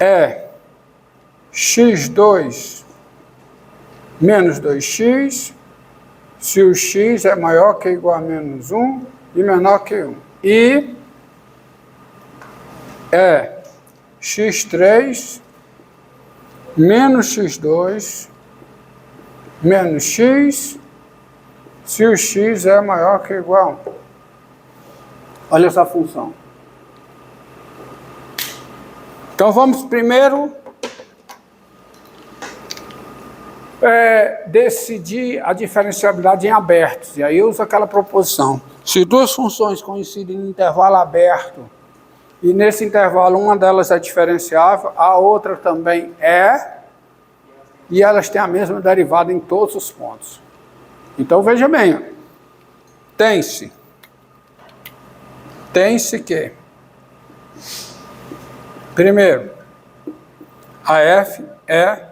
é x2 menos 2x, se o x é maior que ou igual a menos 1 e menor que 1. E é x3 menos x2 menos x, se o x é maior que ou igual a 1. Olha essa função. Então vamos primeiro decidir a diferenciabilidade em abertos. E aí eu uso aquela proposição. Se duas funções coincidem em intervalo aberto, e nesse intervalo uma delas é diferenciável, a outra também é, e elas têm a mesma derivada em todos os pontos. Então veja bem, ó. Tem-se que, primeiro, a f é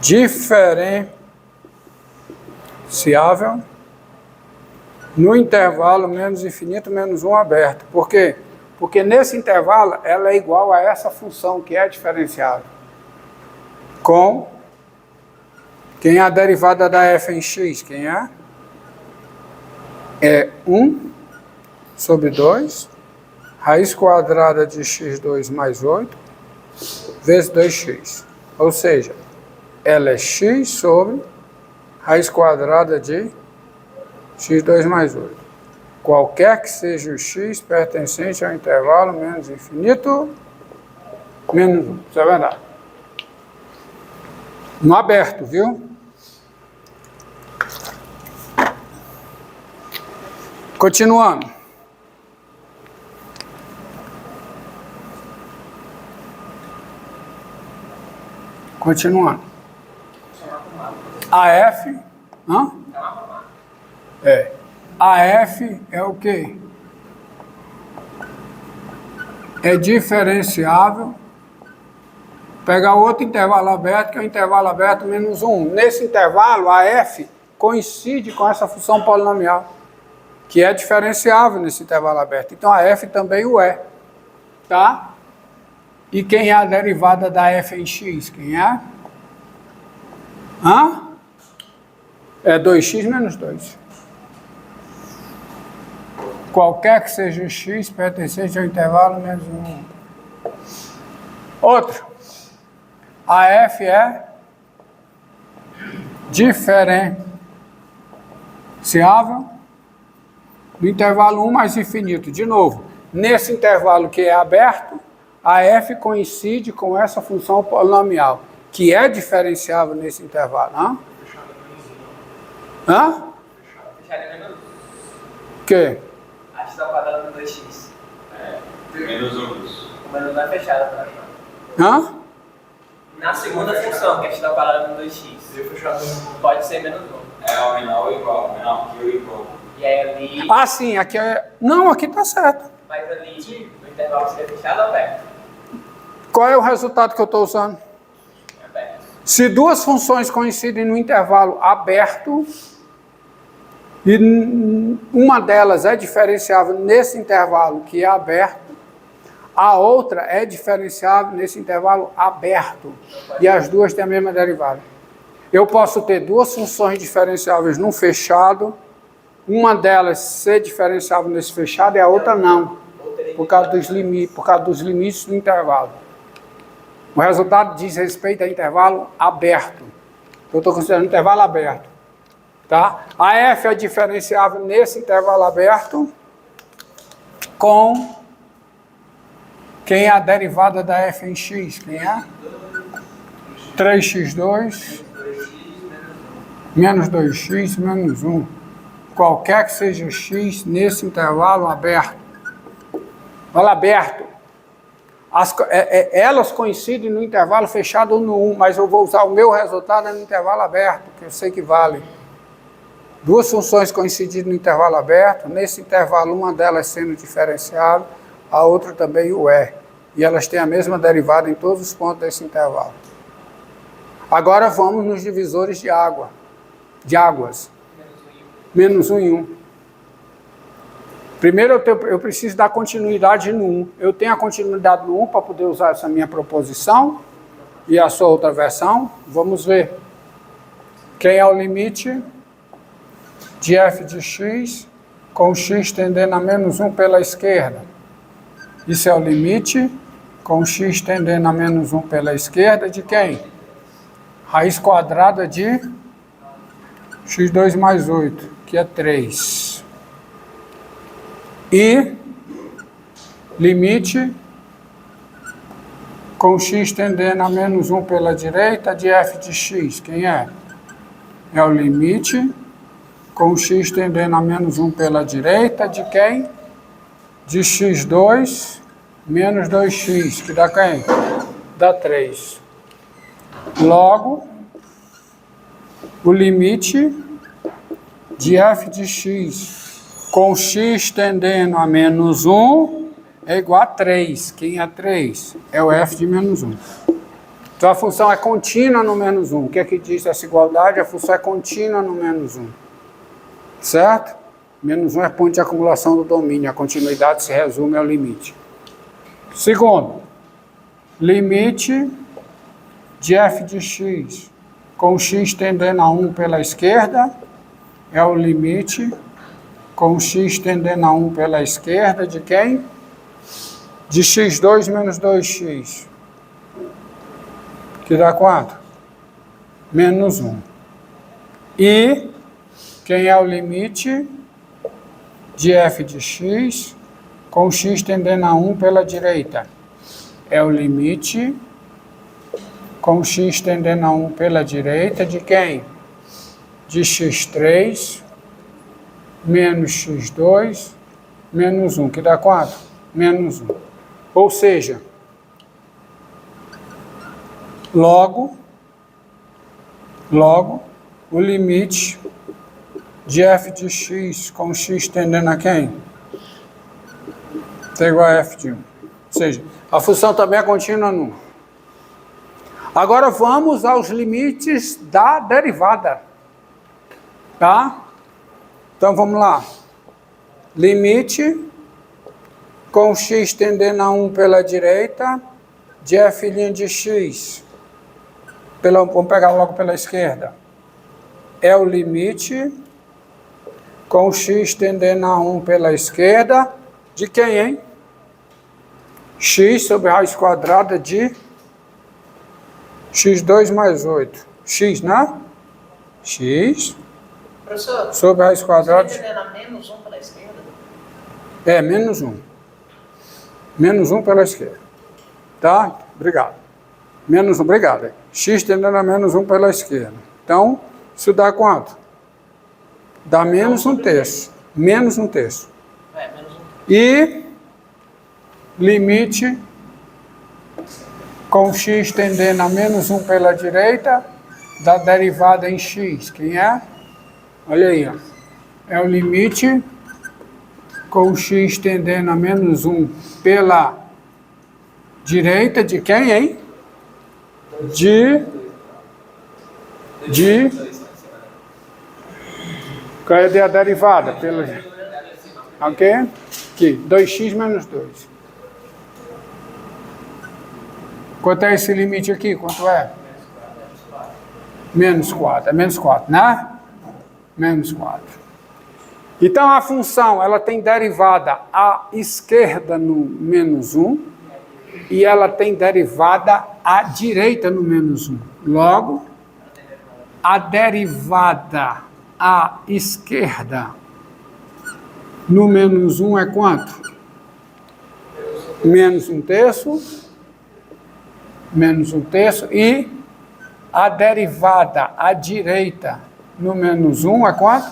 diferenciável no intervalo menos infinito menos 1 aberto. Por quê? Porque nesse intervalo ela é igual a essa função que é diferenciável. Com quem é a derivada da f em x? Quem é? É 1 sobre 2, raiz quadrada de x2 mais 8, vezes 2x. Ou seja, ela é x sobre raiz quadrada de x2 mais 8. Qualquer que seja o x pertencente ao intervalo menos infinito, menos 1. Isso é verdade. No aberto, viu? Continuando. Continuando. AF. Hã? É. AF é o quê? É diferenciável. Pegar outro intervalo aberto, que é o intervalo aberto menos 1. Nesse intervalo, a f coincide com essa função polinomial, que é diferenciável nesse intervalo aberto. Então, a f também o é. Tá? E quem é a derivada da f em x? Quem é? Hã? É 2x menos 2. Qualquer que seja o x pertencente ao intervalo menos 1. Outro. A f é diferenciável no intervalo 1 mais infinito. De novo, nesse intervalo que é aberto, a f coincide com essa função polinomial, que é diferenciável nesse intervalo. Hã? Hã? O quê? A x ao quadrado do 2x. Menos 1. O menos não é fechado pra achar. Hã? Na segunda função, que é x ao quadrado do 2x, pode ser menos 1. É o menor ou igual, menor que ou igual. E aí ali... Ah, sim, aqui é... Não, aqui tá certo. Mas ali, no intervalo seria fechado ou aberto? Qual é o resultado que eu estou usando? Aberto. Se duas funções coincidem no intervalo aberto, e uma delas é diferenciável nesse intervalo que é aberto, a outra é diferenciável nesse intervalo aberto, e as duas têm a mesma derivada. Eu posso ter duas funções diferenciáveis num fechado, uma delas ser diferenciável nesse fechado e a outra não, por causa dos limites do intervalo. O resultado diz respeito a intervalo aberto. Eu estou considerando intervalo aberto. Tá? A f é diferenciável nesse intervalo aberto com quem é a derivada da f em x? Quem é? 3x2 menos 2x menos 1. Qualquer que seja o x nesse intervalo aberto. Fala aberto. Elas coincidem no intervalo fechado ou no 1, mas eu vou usar o meu resultado no intervalo aberto, que eu sei que vale. Duas funções coincidindo no intervalo aberto, nesse intervalo uma delas sendo diferenciável, a outra também o é. E elas têm a mesma derivada em todos os pontos desse intervalo. Agora vamos nos divisores de águas. Menos 1 e 1. Primeiro eu preciso dar continuidade no 1. Eu tenho a continuidade no 1 para poder usar essa minha proposição e a sua outra versão. Vamos ver. Quem é o limite de f de x com x tendendo a menos 1 pela esquerda? Isso é o limite com x tendendo a menos 1 pela esquerda de quem? Raiz quadrada de x2 mais 8, que é 3. E limite com x tendendo a menos 1 pela direita de f de x. Quem é? É o limite com x tendendo a menos 1 pela direita de quem? De x2 menos 2x, que dá quem? Dá 3. Logo, o limite de f de x com x tendendo a menos 1 é igual a 3. Quem é 3? É o f de menos 1. Então a função é contínua no menos 1. O que é que diz essa igualdade? A função é contínua no menos 1. Certo? Menos 1 é ponto de acumulação do domínio. A continuidade se resume ao limite. Segundo, limite de f de x com x tendendo a 1 pela esquerda é o limite com x tendendo a 1 pela esquerda de quem? De x2 menos 2x. Que dá quanto? Menos 1. E quem é o limite de f de x com x tendendo a 1 pela direita? É o limite com x tendendo a 1 pela direita de quem? De x3 menos x2 menos 1, que dá quanto? Menos 1. Ou seja, logo, o limite de f de x com x tendendo a quem? É igual a f de 1. Ou seja, a função também é contínua no 1. Agora vamos aos limites da derivada. Tá? Então vamos lá. Limite com x tendendo a 1 pela direita de f' de x. Vamos pegar logo pela esquerda. É o limite com x tendendo a 1 pela esquerda de quem, hein? X sobre a raiz quadrada de x2 mais 8. X, né? X Professor, sobre a raiz quadrada. você está entendendo a menos 1 pela esquerda? É, menos 1. Menos 1 pela esquerda. Tá? Obrigado. Menos 1, obrigado. X tendendo a menos 1 pela esquerda. Então, isso dá quanto? Dá menos 1 terço. Menos 1 terço. É, menos 1. E limite com x tendendo a menos 1 pela direita da derivada em x. Quem é? Olha aí, ó. É o limite com x tendendo a menos 1 pela direita de quem, hein? Cadê a derivada? Pela... Ok? Aqui, 2x menos 2. Quanto é esse limite aqui? Quanto é? Menos 4. É menos 4, né? Menos 4. Então, a função, ela tem derivada à esquerda no menos 1 e ela tem derivada à direita no menos 1. Logo, a derivada à esquerda no menos 1 é quanto? Menos 1 terço. Menos 1 terço. E a derivada à direita no menos 1 é quanto?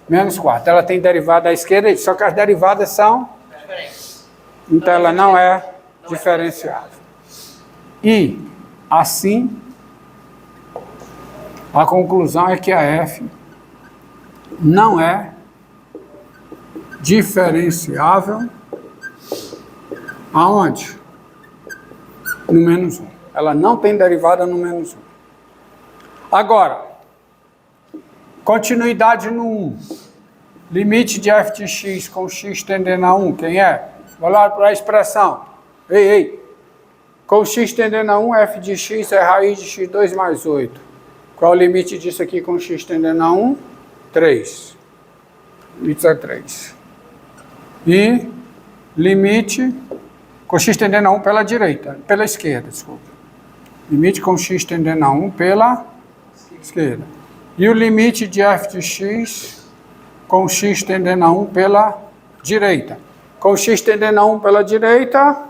Menos 4. Ela tem derivada à esquerda, só que as derivadas são diferentes. Então ela não é diferenciável. E, assim, a conclusão é que a f não é diferenciável aonde? No menos 1. Ela não tem derivada no menos 1. Agora, continuidade no 1. limite de f de x com x tendendo a 1, quem é? Vai lá para a expressão. Ei. Com x tendendo a 1, f de x é raiz de x2 mais 8. Qual é o limite disso aqui com x tendendo a 1? 3. Limite é 3. E limite com x tendendo a 1 pela direita, pela esquerda, desculpa. Limite com x tendendo a 1 pela esquerda. E o limite de f de x com x tendendo a 1 pela direita. Com x tendendo a 1 pela direita...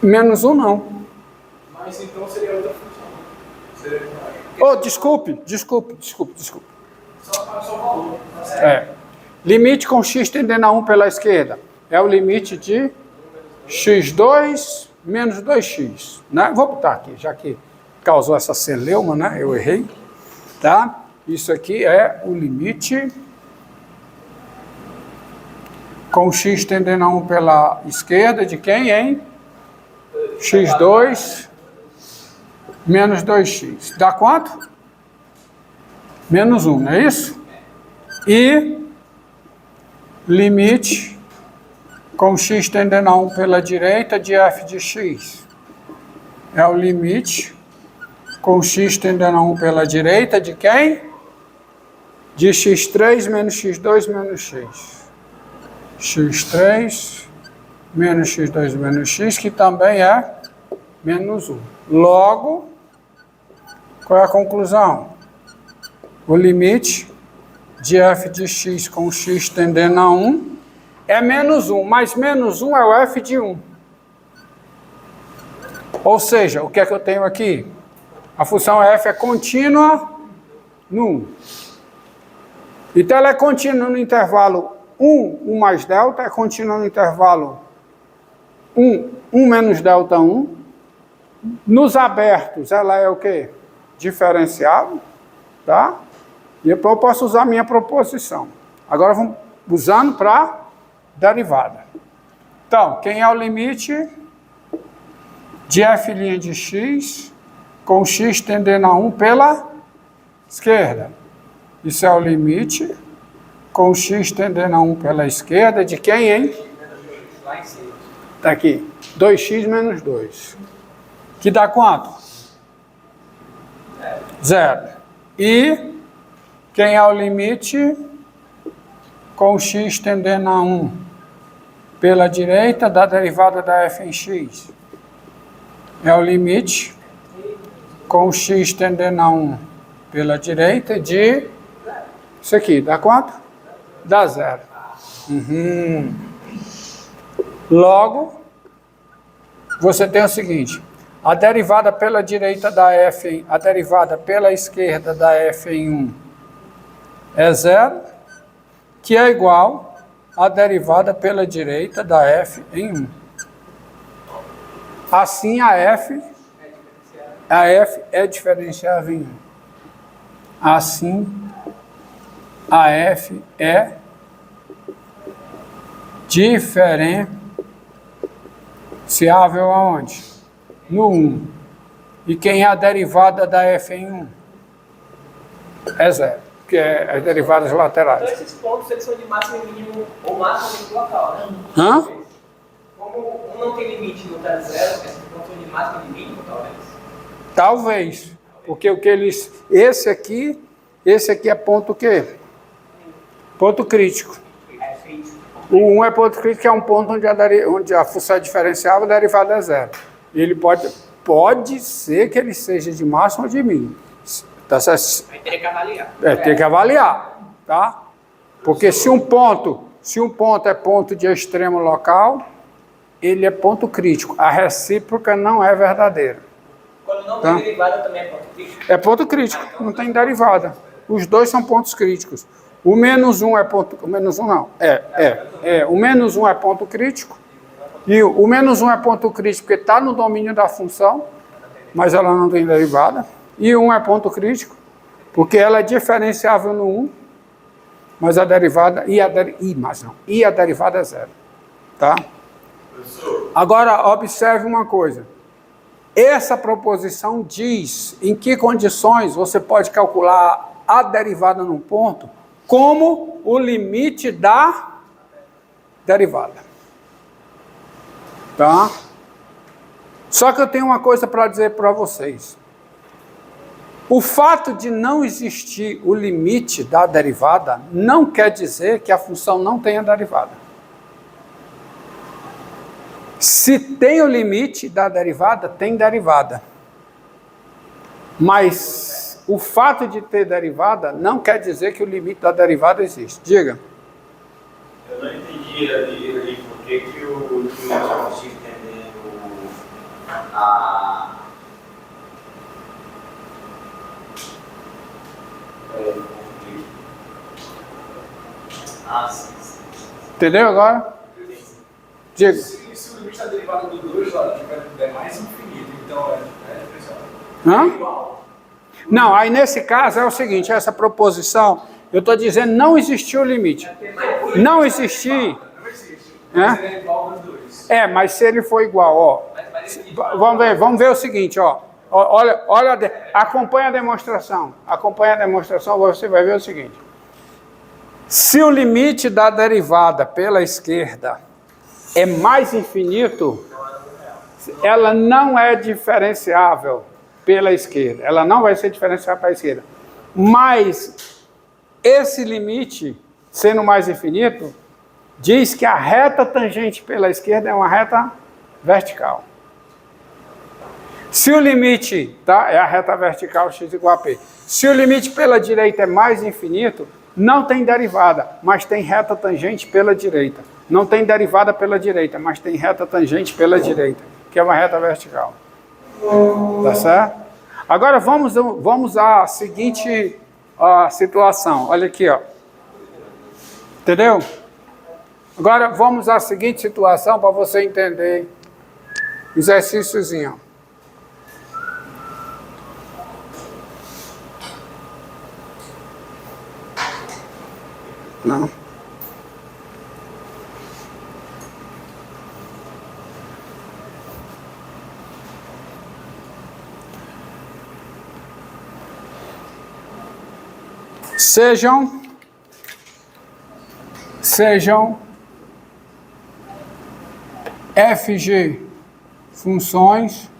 Menos 1 não. Mas então seria outra função. Seria... Oh, desculpe. Só valor. Limite com x tendendo a 1 pela esquerda. É o limite de x2 menos 2x. Né? Vou botar aqui, já que causou essa celeuma, né? Eu errei. Tá? Isso aqui é o limite com x tendendo a 1 pela esquerda de quem, hein? x2 menos 2x. Dá quanto? Menos 1, não é isso? E limite com x tendendo a 1 pela direita de f de x. É o limite com x tendendo a 1 pela direita de quem? De x3 menos x2 menos x. x3 menos x2 menos x, que também é menos 1. Logo, qual é a conclusão? O limite de f de x com x tendendo a 1 é menos 1, mas menos 1 é o f de 1. Ou seja, o que é que eu tenho aqui? A função f é contínua no 1. Então ela é contínua no intervalo 1 mais delta, é contínua no intervalo 1 menos delta 1. Nos abertos ela é o quê? Diferenciável, tá? E depois eu posso usar a minha proposição. Agora vamos usando para derivada. Então, quem é o limite de f' de x com x tendendo a 1 pela esquerda? Isso é o limite com x tendendo a 1 pela esquerda de quem, hein? Está aqui. 2x menos 2. Que dá quanto? 0. E quem é o limite com x tendendo a 1 pela direita da derivada da f em x? É o limite com x tendendo a 1 pela direita de... Isso aqui, dá quanto? Dá 0. Logo, você tem o seguinte... A derivada pela direita da f, a derivada pela esquerda da f em 1 é 0, que é igual à derivada pela direita da f em 1. Assim, a f é diferenciável em 1. Assim, a f é diferenciável aonde? No 1. E quem é a derivada da f em 1? É 0, que é as derivadas laterais. Então esses pontos eles são de máximo e mínimo, ou máximo do local, né? Hã? Como um não tem limite no tá 0, esses pontos são de máximo e mínimo, talvez? Talvez. Porque o que eles... Esse aqui é ponto o quê? Ponto crítico. O 1 é ponto crítico, que é um ponto onde a função é diferenciável, a derivada é 0. Ele pode ser que ele seja de máximo ou de mínimo. Tá certo? Aí teria que avaliar. Tem que avaliar, tá? Porque se um ponto é ponto de extremo local, ele é ponto crítico. A recíproca não é verdadeira. Quando não tem derivada também é ponto crítico? É ponto crítico, não tem derivada. Os dois são pontos críticos. O menos 1 é ponto... O menos 1 não. O menos 1 é ponto crítico. E o menos 1 é ponto crítico porque está no domínio da função, mas ela não tem derivada. E 1 é ponto crítico porque ela é diferenciável no 1, mas a derivada... E a derivada é 0. Tá? Agora, observe uma coisa. Essa proposição diz em que condições você pode calcular a derivada num ponto como o limite da derivada. Tá? Só que eu tenho uma coisa para dizer para vocês. O fato de não existir o limite da derivada não quer dizer que a função não tenha derivada. Se tem o limite da derivada, tem derivada. Mas o fato de ter derivada não quer dizer que o limite da derivada existe. Diga. Eu não entendi ali por que o eu consigo entender sim. Entendeu agora? Diga. Se o limite da derivada do 2 lá é mais infinito, então é diferencial. Hã? É igual. Não, aí nesse caso é o seguinte, essa proposição, eu estou dizendo não existiu o limite. Não existir. Não existe. É? Mas ele é igual dos dois. É, mas se ele for igual, ó. Vamos ver o seguinte, ó. Olha, acompanha a demonstração. Acompanha a demonstração, você vai ver o seguinte. Se o limite da derivada pela esquerda é mais infinito, ela não é diferenciável pela esquerda. Ela não vai ser diferenciável para a esquerda. Mas esse limite, sendo mais infinito, diz que a reta tangente pela esquerda é uma reta vertical. Se o limite, tá, é a reta vertical x igual a p. Se o limite pela direita é mais infinito, não tem derivada, mas tem reta tangente pela direita. Não tem derivada pela direita, mas tem reta tangente pela direita, que é uma reta vertical. Tá certo? Agora vamos à seguinte situação. Olha aqui, ó. Entendeu? Agora vamos à seguinte situação para você entender. Exercíciozinho. Não. Sejam FG funções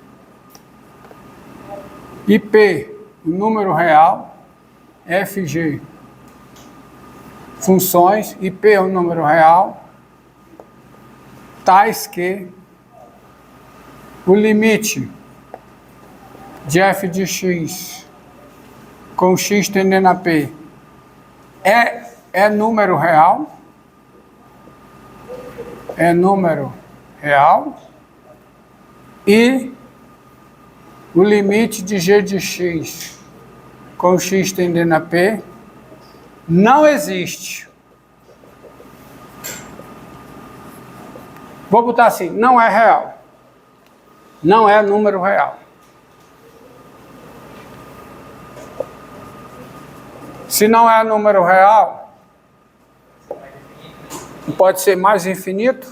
e P, o número real, FG funções e P é o número real, tais que o limite de f de x com x tendendo a P é número real, e o limite de g de x com x tendendo a P não existe. Vou botar assim, não é real. Não é número real. Se não é número real, pode ser mais infinito,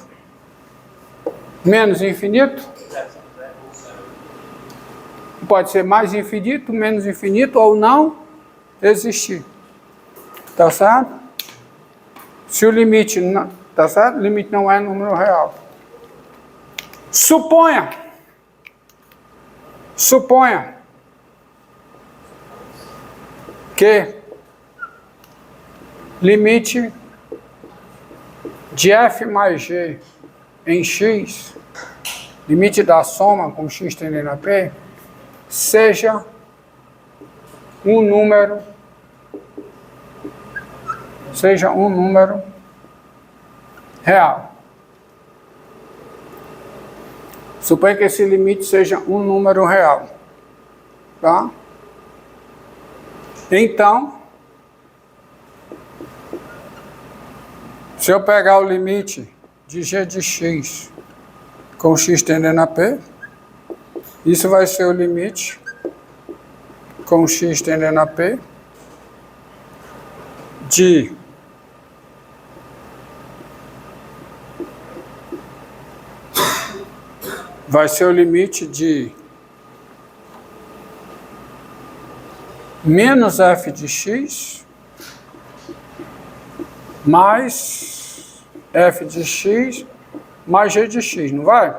menos infinito. Pode ser mais infinito, menos infinito ou não existir. Tá certo? Se o limite não, tá certo? O limite não é número real. Suponha que limite de f mais g em x, limite da soma com x tendendo a p, seja um número real. Suponha que esse limite seja um número real. Tá? Então, se eu pegar o limite de g de x com x tendendo a p, isso vai ser o limite com x tendendo a p de vai ser o limite de menos f de x mais f de x mais g de x, não vai?